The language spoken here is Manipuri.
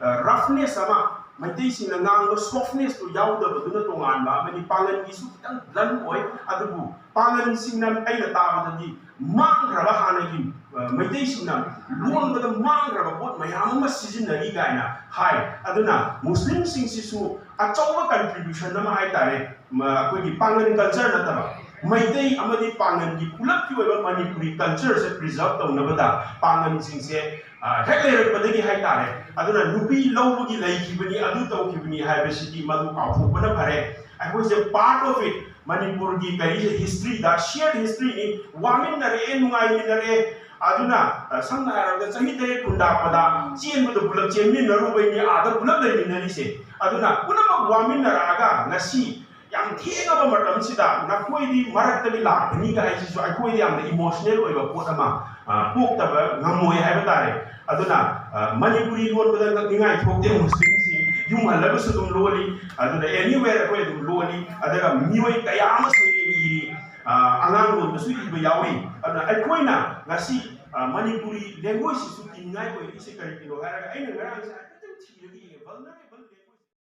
roughness ama Maitai sing ngang softness to yaw da baduna tongan ba mani pangan gi su kitang blunt oi adubu pangan sing nam ai na ta ba di mang raba hana gi Maitai sing nam luon ba mang raba bot mayam ma seasonary gaina hai aduna Muslim sing si su a chawa contribution na ma hai tare ko gi pangan culture na ta ba Maitai amadi pangan gi pulak ki wa Manipuri culture se preserve to na ba da pangan sing se hekler badagi hai tare aduna nupi lawgi laikibani adu tawkibani haibasiti madu kaufupana phare I was a part of it Manipur gi kari history da shared history ni wamin nare nungai ni nare aduna samna harada chahi tere kunda pada chen bu bulak chen ni naru bai ni adar bulak lai ni nari se aduna punama wamin naraga ngasi yang thenga ba matam sida na koi di marak tabi la ni ga ai su ai koi di am emotional oi ba pot ama pok ta ba ngamoi hai ba tare aduna Manipuri lon ba da ngai thok de Muslim si yung halaga su dum loli aduna anywhere ko dum loli adaga mioi kaya ama su ni angang lon su i ba yawi aduna ai koi na ngasi Manipuri language su tin ngai ko isi kari pino haraga ai na ngarang sa ta thi ri vulnerable